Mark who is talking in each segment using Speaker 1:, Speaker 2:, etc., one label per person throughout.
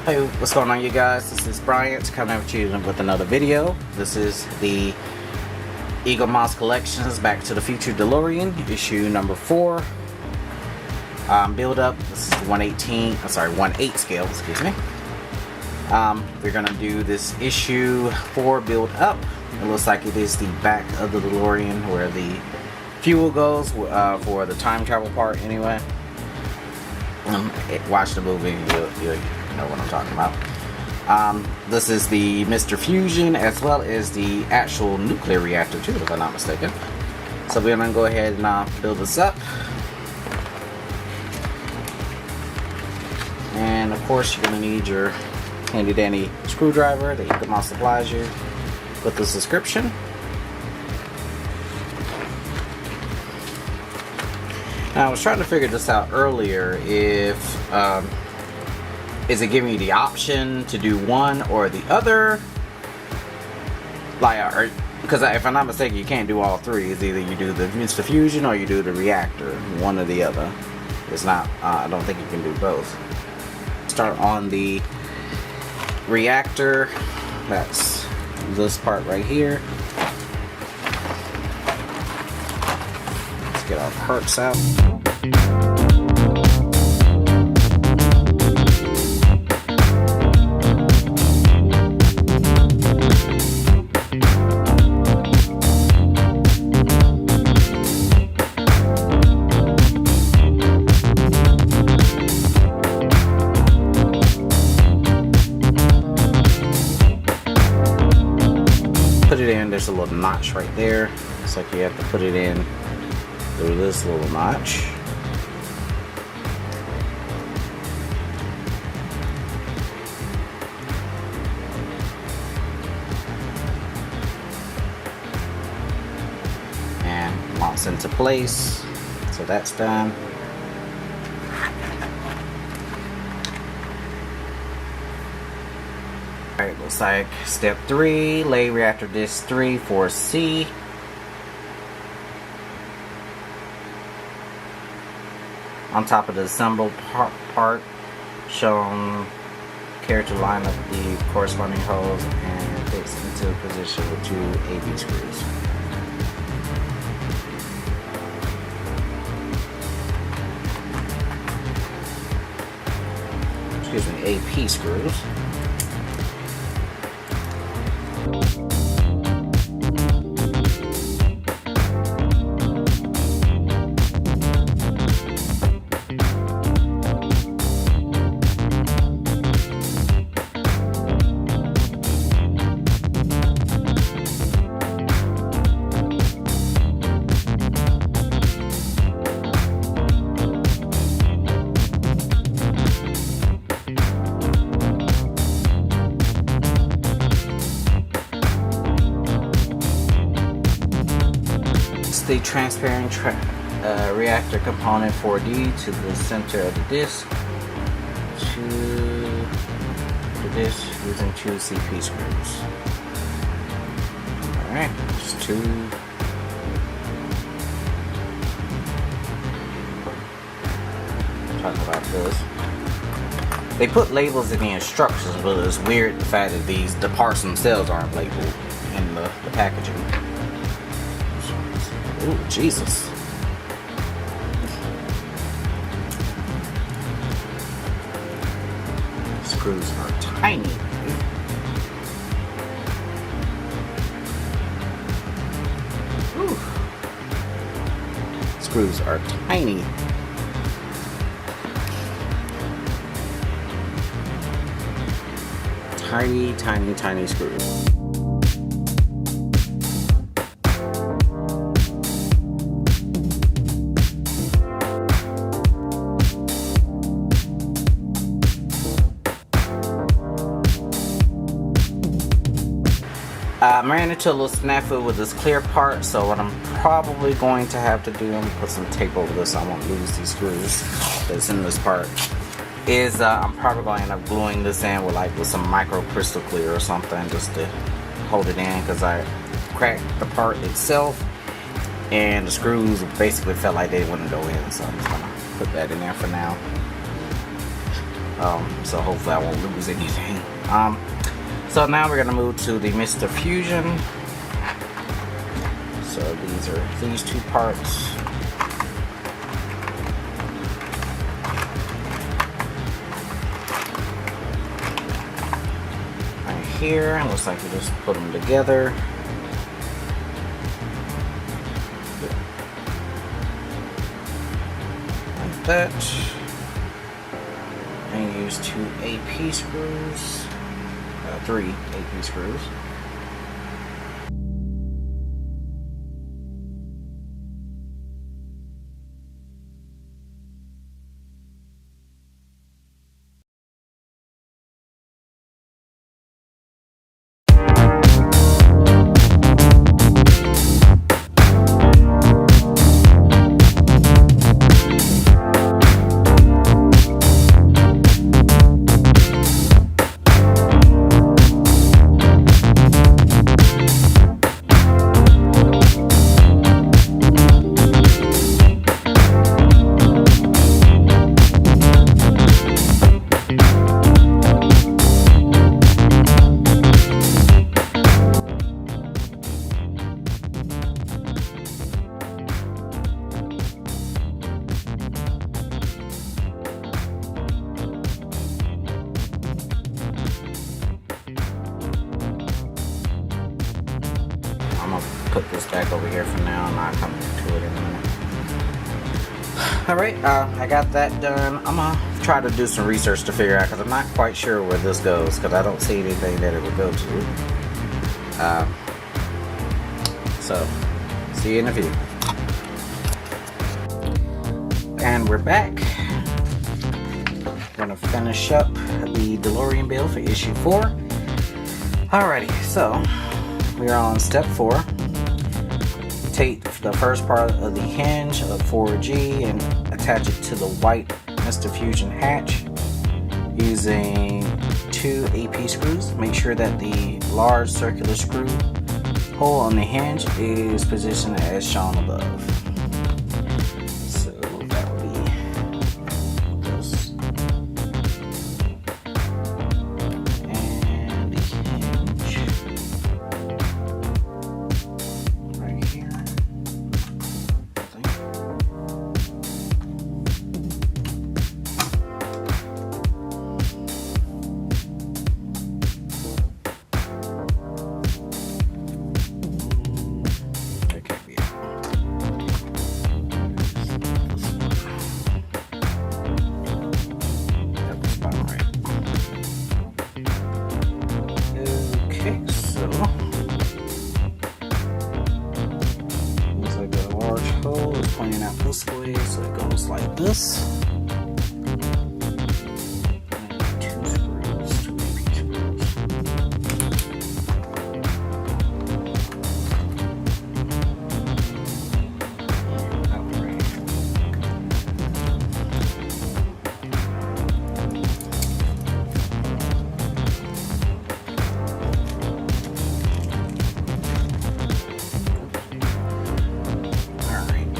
Speaker 1: Hey, what's going on, you guys? This is Bryant coming at you with another video. This is the Eaglemoss Collections Back to the Future DeLorean, issue number 4. Build up. This is 1/8 scale, excuse me. We're gonna do this issue 4 build up. It looks like it is the back of the DeLorean where the fuel goes for the time travel part anyway. Watch the movie, you'll know what I'm talking about. This is the Mr. Fusion as well as the actual nuclear reactor too, if I'm not mistaken. So we're gonna go ahead and build this up. And of course you're gonna need your handy dandy screwdriver that Eaglemoss supplies you with the subscription. Now I was trying to figure this out earlier, if is it giving you the option to do one or the other, like, because if I'm not mistaken you can't do all three. It's either you do the Mr. Fusion or you do the reactor, one or the other. It's not, I don't think you can do both. Start on the reactor, that's this part right here. Let's get our parts out. Put it in, there's a little notch right there. Looks like you have to put it in through this little notch. And locks into place. So that's done. Alright, looks like step 3, lay reactor disk 3 for C. On top of the assembled part, shown character line up the corresponding holes and fix into position with 2 AB screws. Excuse me, AP screws. The transparent reactor component 4D to the center of the disc to the disc using 2 CP screws. Alright, just 2. Talk about this. They put labels in the instructions, but it's weird the fact that the parts themselves aren't labeled in the packaging. Ooh, Jesus. Screws are tiny. Ooh. Screws are tiny. Tiny, tiny, tiny screws. I ran into a little snafu with this clear part, so what I'm probably going to have to do, I'm gonna put some tape over this so I won't lose these screws that's in this part, is I'm probably going to end up gluing this in with some micro crystal clear or something just to hold it in, because I cracked the part itself and the screws basically felt like they wouldn't go in, so I'm just gonna put that in there for now. So hopefully I won't lose anything. So now we're gonna move to the Mr. Fusion. So these are these two parts. Right here, looks like we just put them together. Like that. And use 2 AP screws. 3 AP screws. I'm gonna put this back over here for now, and I'll come to it in a minute. Alright, I got that done. I'm gonna try to do some research to figure out, because I'm not quite sure where this goes, because I don't see anything that it would go to. So, see you in a few. And we're back. We're gonna finish up the DeLorean build for issue 4. Alrighty, so we are on step 4. Take the first part of the hinge of 4G and attach it to the white Mr. Fusion hatch using 2 AP screws. Make sure that the large circular screw hole on the hinge is positioned as shown above. So that would be this. And the hinge right here. I think. That can't be it. That was about right. Okay, so looks like a large hole is pointing out this way, so it goes like this. And 2 screws, 2 AP screws. Outright. Alright.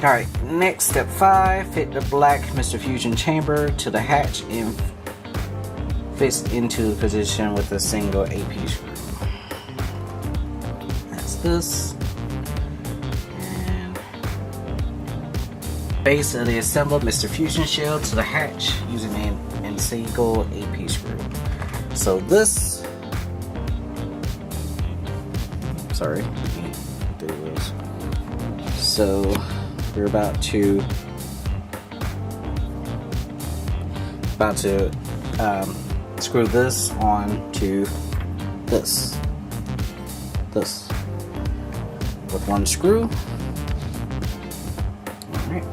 Speaker 1: Alright, next step 5, fit the black Mr. Fusion chamber to the hatch and fits into position with a single AP screw. That's this. And base of the assembled Mr. Fusion shell to the hatch using a single AP screw. So this, sorry, let me do this. So we're about to screw this on to this with one screw. Alright.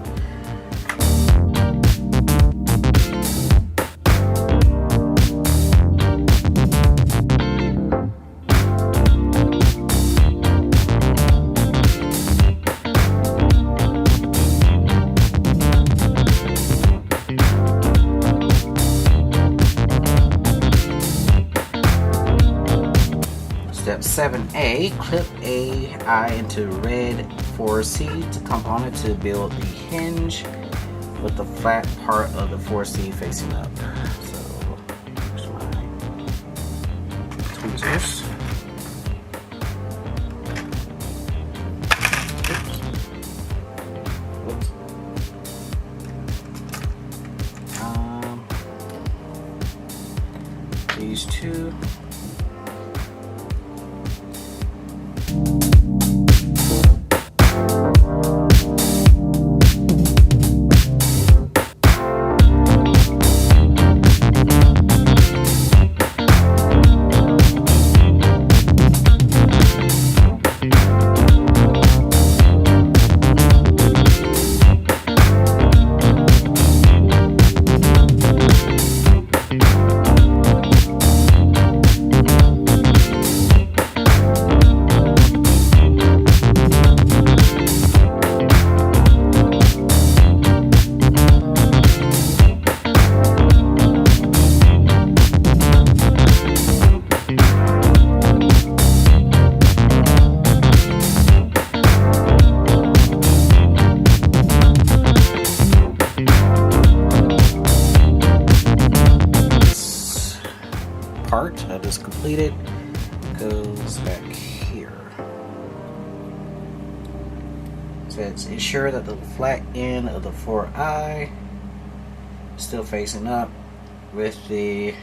Speaker 1: Step 7A, clip a eye into red 4C component to build the hinge with the flat part of the 4C facing up. So, here's my tweezers. Oops. These two. Part that is completed goes back here. So it's ensure that the flat end of the 4i is still facing up with the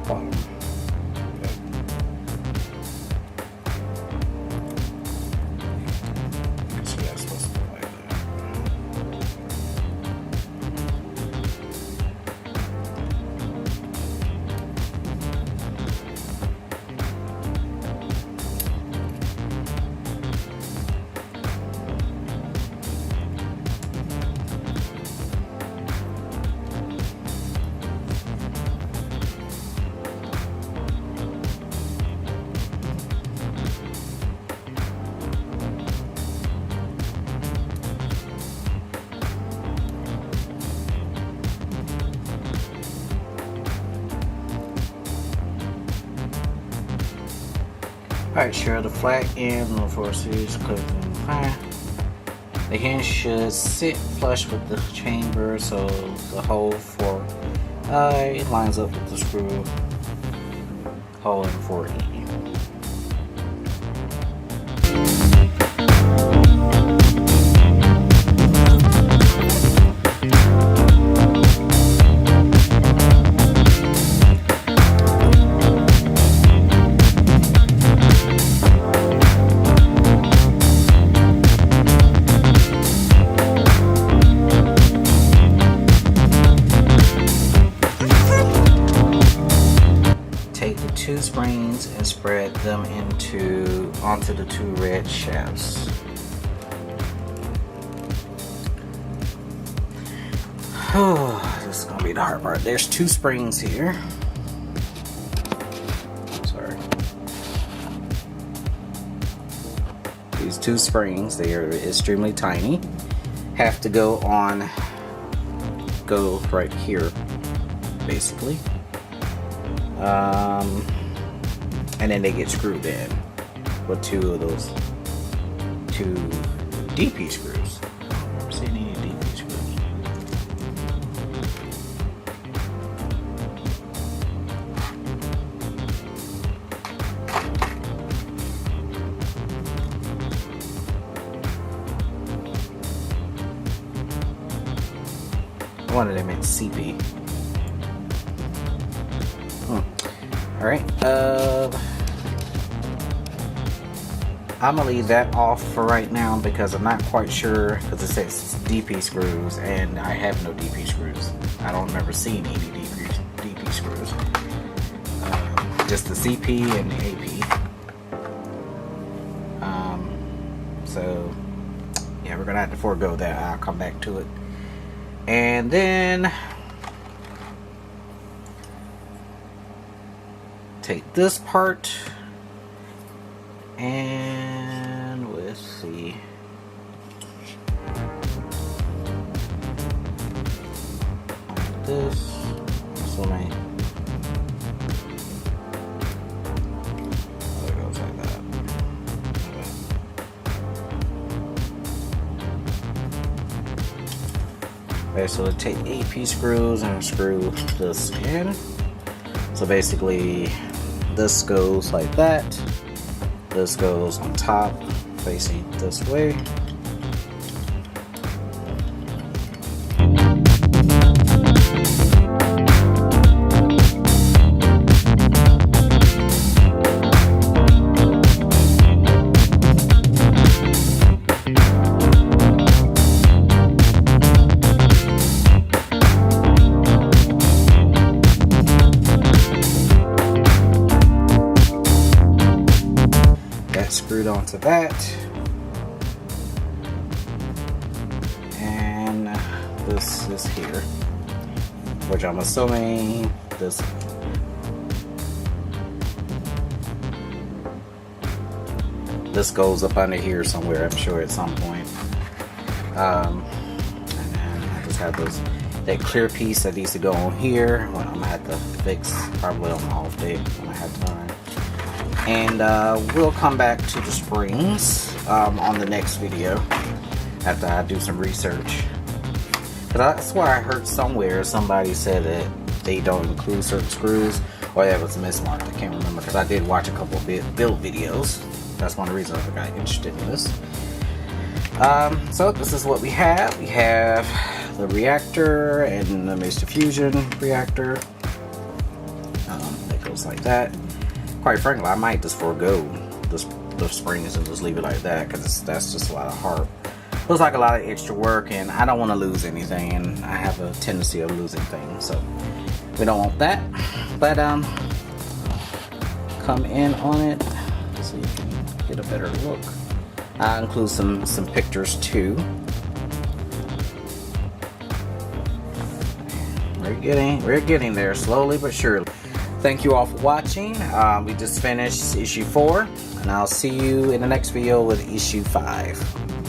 Speaker 1: bottom. So yeah, it's supposed to look like that. Alright, sure, the flat end of 4C's clipped in high. The hinge should sit flush with the chamber so the hole for I lines up with the screw hole in 4E. Two springs and spread them onto the two red shafts. This is gonna be the hard part. There's two springs here. Sorry. These two springs, they are extremely tiny. Have to go right here, basically. And then they get screwed in with two of those DP screws. I've never seen any DP screws. One of them is CP. Alright, I'm gonna leave that off for right now because I'm not quite sure, because it says DP screws and I have no DP screws. I don't remember seeing any DP screws. Just the CP and the AP. So yeah, we're gonna have to forego that. I'll come back to it. And then take this part and let's see. Like this. So many. Oh, it goes like that. Okay, so take AP screws and screw this in. So basically, this goes like that. This goes on top, facing this way. Screwed onto that, and this is here, which I'm assuming this goes up under here somewhere, I'm sure, at some point. And then I just have that clear piece that needs to go on here. Well, I'm gonna have to fix probably on my off day when I have time. And we'll come back to the springs on the next video after I do some research. But that's why I heard somewhere somebody said that they don't include certain screws, or that was mismarked. I can't remember because I did watch a couple of build videos. That's one of the reasons I got interested in this. So this is what we have. We have the reactor and the mixed diffusion reactor. That goes like that. Quite frankly, I might just forego the springs and just leave it like that, because that's just a lot of heart. Looks like a lot of extra work, and I don't want to lose anything, and I have a tendency of losing things, so we don't want that. But come in on it so you can get a better look. I'll include some pictures too. We're getting there slowly but surely. Thank you all for watching. We just finished issue 4, and I'll see you in the next video with issue 5.